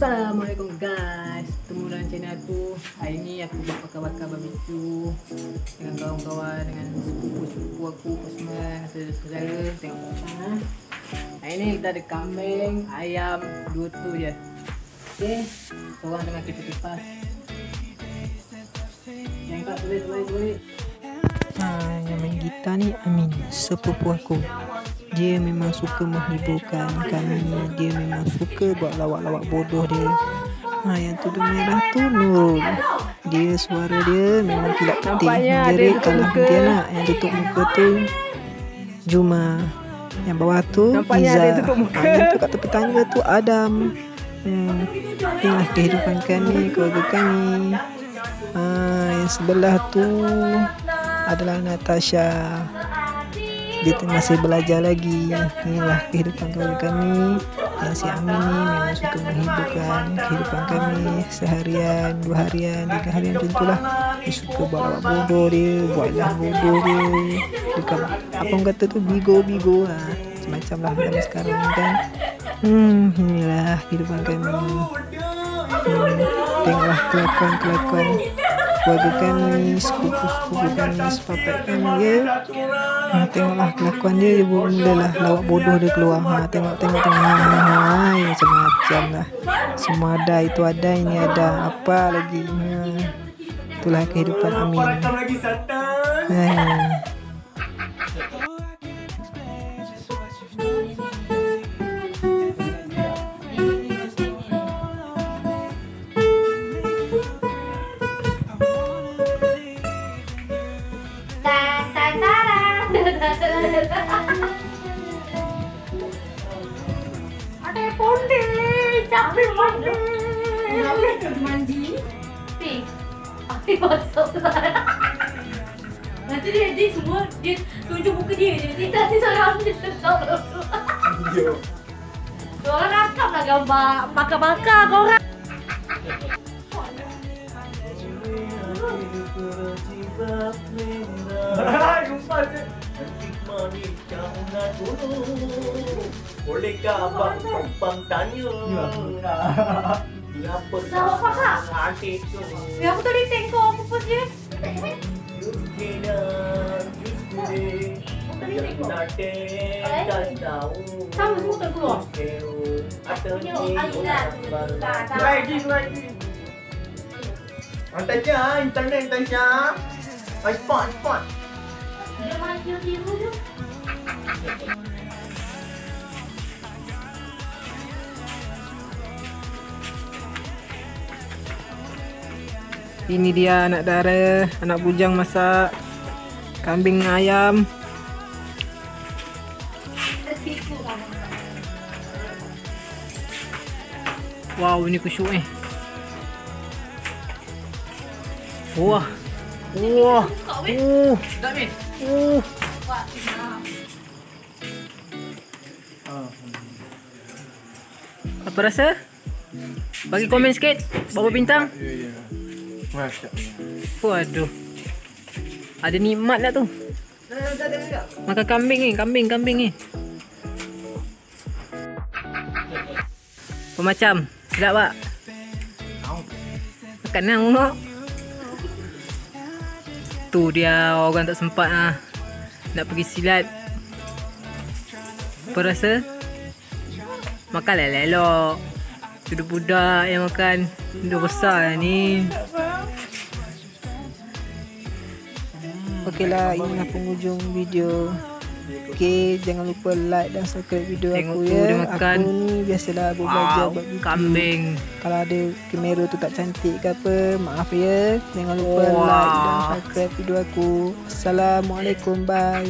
Assalamualaikum guys, ketemu dalam channel aku. Hari ni aku buat bakar-bakar barbecue dengan kawan-kawan, dengan sepupu-sepupu aku, semua saudara-saudara. Tengok hari ni kita ada kambing, ayam, dua tu je. Okay, korang tengah kita kipas. Yang tak boleh. Yang main gitar ni Amin, sepupu aku. Dia memang suka menghiburkan kami. Dia memang suka buat lawak-lawak bodoh dia. Yang tudung merah tu Nurul. Dia suara dia memang tidak penting. Jerit kalau dia nak. Yang tutup muka tu Juma. Yang bawah tu Iza. Yang tu kat tepi tangga tu Adam. Inilah kehidupan kami, keluarga kami. Yang sebelah tu adalah Natasha. Dia masih belajar lagi. Inilah kehidupan keluarga kami. Yang si Amin ni memang suka menghiburkan kehidupan kami seharian, 2 harian, 3 harian macam itulah. Dia suka buat lawak bodoh dia, buatlah bodoh dia. Dekat apa orang kata tu, bigo-bigo lah. Macam lah zaman sekarang ni kan. Inilah kehidupan kami. Tengoklah kelakuan keluarga kami, sepupu-sepupu kami, sepapak kami ya. Tengoklah kelakuan dia mulalah lawak bodoh dia keluar. Tengok macam-macam lah. Semua ada, itu ada, ini ada, apa lagi. Itulah kehidupan Amin. Ada ponde, capek mandi. Pink. Api basah. Nanti dia semua dia tunjuk muka dia. Dia nanti seorang dia tahu. Orang rakam lah gambar bakar-bakar korang. Bolehkah abang tumpang tanya? Kenapa tak hati tu? Kenapa tadi tengok apa pun dia? Sama semua tak keluar? Punya aliran. Lagi. Tasha, internet Tasha. Spot. Dia maju dia dulu. Ini dia anak dara, anak bujang masak kambing ayam. Wow, ini kusyuk ni. Wah. Apa rasa? Bagi komen sikit. Berapa bintang? Waduh. Ada nikmat tak tu? Makan kambing ni, kambing ni. Apa macam? Sedap tak? Makan lah tengok. Tu dia orang tak sempat lah nak pergi silat. Apa rasa? Makan elok-elok. Budak-budak yang makan. Dah besar lah ni. Okeylah, inilah penghujung video. Okey, jangan lupa like dan subscribe video aku ya. Dia makan. Aku ni biasalah belajar buat video. Kambing. Kalau ada kamera tu tak cantik ke apa, maaf ya. Jangan lupa like dan subscribe video aku. Assalamualaikum, bye.